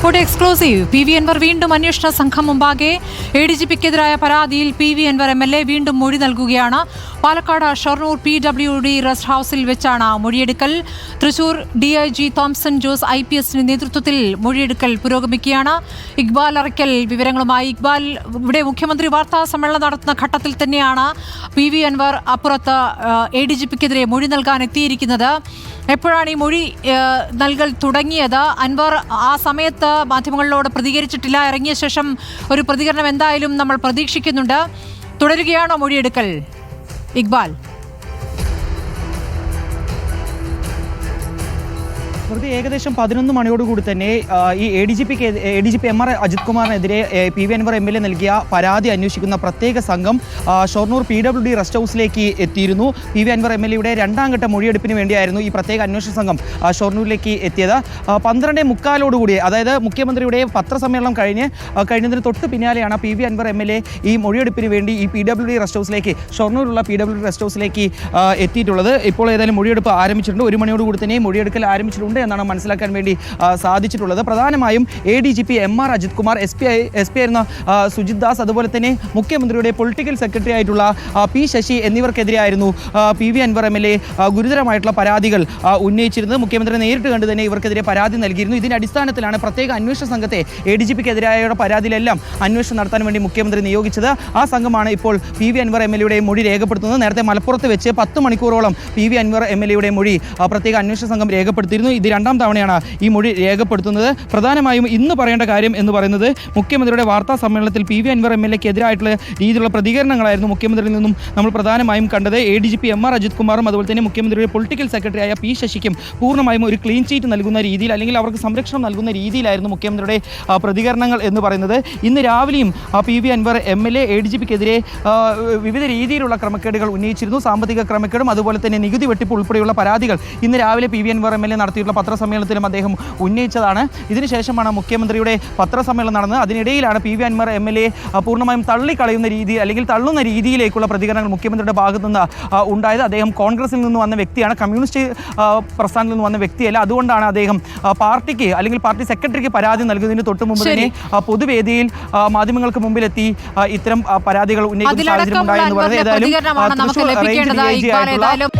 Report exclusive. PV Anwar വീണ്ടും അന്വേഷണ സംഘം മുമ്പാകെ. ADGPക്കെതിരായ പരാതിയിൽ PV അൻവർ MLA വീണ്ടും മൊഴി നൽകുകയാണ്. പാലക്കാട് ഷൊർണൂർ PWD റെസ്റ്റ് ഹൌസിൽ വെച്ചാണ് മൊഴിയെടുക്കൽ. തൃശൂർ DIG തോംസൺ ജോസ് IPSന്റെ നേതൃത്വത്തിൽ മൊഴിയെടുക്കൽ പുരോഗമിക്കുകയാണ്. ഇക്ബാൽ അറയ്ക്കൽ വിവരങ്ങളുമായി. ഇക്ബാൽ, ഇവിടെ മുഖ്യമന്ത്രി വാർത്താ സമ്മേളനം നടത്തുന്ന ഘട്ടത്തിൽ തന്നെയാണ് PV അൻവർ അപ്പുറത്ത് ADGPക്കെതിരെ മൊഴി നൽകാൻ എത്തിയിരിക്കുന്നത്. എപ്പോഴാണ് ഈ മൊഴി നൽകൽ തുടങ്ങിയത്? അൻവർ ആ സമയത്ത് മാധ്യമങ്ങളോട് പ്രതികരിച്ചിട്ടില്ല. ഇറങ്ങിയ ശേഷം ഒരു പ്രതികരണം എന്തായാലും നമ്മൾ പ്രതീക്ഷിക്കുന്നുണ്ട്. തുടരുകയാണോ മൊഴിയെടുക്കൽ, ഇക്ബാൽ? ഏകദേശം 11 മണിയോടുകൂടി തന്നെ ഈ ADGP MR Ajith കുമാറിനെതിരെ PV Anvar MLA നൽകിയ പരാതി അന്വേഷിക്കുന്ന പ്രത്യേക സംഘം ഷൊർണൂർ PWD റെസ്റ്റ് ഹൗസിലേക്ക് എത്തിയിരുന്നു. PV അൻവർ MLAയുടെ രണ്ടാം ഘട്ട മൊഴിയെടുപ്പിന് വേണ്ടിയായിരുന്നു ഈ പ്രത്യേക അന്വേഷണ സംഘം ഷൊർണൂരിലേക്ക് എത്തിയത്. 12:45 അതായത് മുഖ്യമന്ത്രിയുടെ പത്രസമ്മേളനം കഴിഞ്ഞതിന് തൊട്ട് പിന്നാലെയാണ് PV അൻവർ MLA ഈ മൊഴിയെടുപ്പിന് വേണ്ടി ഈ PWD റെസ്റ്റ് ഹൗസിലേക്ക്, ഷൊർണൂരിലുള്ള PWD റെസ്റ്റ് ഹൗസിലേക്ക് എത്തിയിട്ടുള്ളത്. ഇപ്പോൾ ഏതായാലും മൊഴിയെടുപ്പ് ആരംഭിച്ചിട്ടുണ്ട്. 1 മണിയോടുകൂടി തന്നെ മൊഴിയെടുക്കൽ ആരംഭിച്ചിട്ടുണ്ട് എന്നാണ് മനസ്സിലാക്കാൻ വേണ്ടി സാധിച്ചിട്ടുള്ളത്. പ്രധാനമായും ADGP MR Ajith Kumar, SP ആയിരുന്ന സുജിത് ദാസ്, അതുപോലെ തന്നെ മുഖ്യമന്ത്രിയുടെ പൊളിറ്റിക്കൽ സെക്രട്ടറി ആയിട്ടുള്ള P ശശി എന്നിവർക്കെതിരെയായിരുന്നു PV അൻവർ MLA ഗുരുതരമായിട്ടുള്ള പരാതികൾ ഉന്നയിച്ചിരുന്നത്. മുഖ്യമന്ത്രി നേരിട്ട് കണ്ട് തന്നെ ഇവർക്കെതിരെ പരാതി നൽകിയിരുന്നു. ഇതിന്റെ അടിസ്ഥാനത്തിലാണ് പ്രത്യേക അന്വേഷണ സംഘത്തെ ADGPക്കെതിരായ പരാതിയിലെല്ലാം അന്വേഷണം നടത്താൻ വേണ്ടി മുഖ്യമന്ത്രി നിയോഗിച്ചത്. ആ സംഘമാണ് ഇപ്പോൾ PV അൻവർ MLAയുടെ മൊഴി രേഖപ്പെടുത്തുന്നത്. നേരത്തെ മലപ്പുറത്ത് വെച്ച് 10 മണിക്കൂറോളം PV അൻവർ MLAയുടെ മൊഴി പ്രത്യേക അന്വേഷണ സംഘം രേഖപ്പെടുത്തിയിരുന്നു. ഇത് രണ്ടാം തവണയാണ് ഈ മൊഴി രേഖപ്പെടുത്തുന്നത്. പ്രധാനമായും ഇന്ന് പറയേണ്ട കാര്യം എന്ന് പറയുന്നത്, മുഖ്യമന്ത്രിയുടെ വാർത്താ സമ്മേളനത്തിൽ PV അൻവർ MLAക്കെതിരായിട്ടുള്ള രീതിയിലുള്ള പ്രതികരണങ്ങളായിരുന്നു മുഖ്യമന്ത്രിയിൽ നിന്നും നമ്മൾ പ്രധാനമായും കണ്ടത്. ADGP MR അജിത് കുമാറും അതുപോലെ തന്നെ മുഖ്യമന്ത്രിയുടെ പൊളിറ്റിക്കൽ സെക്രട്ടറിയായ P ശശിക്കും പൂർണ്ണമായും ഒരു ക്ലീൻ ചീറ്റ് നൽകുന്ന രീതിയിൽ, അല്ലെങ്കിൽ അവർക്ക് സംരക്ഷണം നൽകുന്ന രീതിയിലായിരുന്നു മുഖ്യമന്ത്രിയുടെ പ്രതികരണങ്ങൾ എന്ന് പറയുന്നത്. ഇന്ന് രാവിലെയും PV അൻവർ MLA ADGPക്കെതിരെ വിവിധ രീതിയിലുള്ള ക്രമക്കേടുകൾ ഉന്നയിച്ചിരുന്നു. സാമ്പത്തിക ക്രമക്കേടും അതുപോലെ തന്നെ നികുതി വെട്ടിപ്പ് ഉൾപ്പെടെയുള്ള പരാതികൾ ഇന്ന് രാവിലെ PV അൻവർ MLA നടത്തിയിട്ടുള്ള പത്രസമ്മേളനത്തിലും അദ്ദേഹം ഉന്നയിച്ചതാണ്. ഇതിനുശേഷമാണ് മുഖ്യമന്ത്രിയുടെ പത്രസമ്മേളനം നടന്നത്. അതിനിടയിലാണ് PV അൻവർ MLA പൂർണ്ണമായും തള്ളിക്കളയുന്ന രീതി, അല്ലെങ്കിൽ തള്ളുന്ന രീതിയിലേക്കുള്ള പ്രതികരണങ്ങൾ മുഖ്യമന്ത്രിയുടെ ഭാഗത്തു നിന്ന് ഉണ്ടായത്. അദ്ദേഹം കോൺഗ്രസിൽ നിന്ന് വന്ന വ്യക്തിയാണ്, കമ്മ്യൂണിസ്റ്റ് പ്രസ്ഥാനത്തിൽ നിന്ന് വന്ന വ്യക്തിയല്ല. അതുകൊണ്ടാണ് അദ്ദേഹം പാർട്ടിക്ക്, അല്ലെങ്കിൽ പാർട്ടി സെക്രട്ടറിക്ക് പരാതി നൽകുന്നതിന് തൊട്ട് മുമ്പ് തന്നെ പൊതുവേദിയിൽ മാധ്യമങ്ങൾക്ക് മുമ്പിലെത്തി ഇത്തരം പരാതികൾ ഉന്നയിക്കുന്ന സാഹചര്യം ഉണ്ടായെന്ന് പറയുന്നത്. ഏതായാലും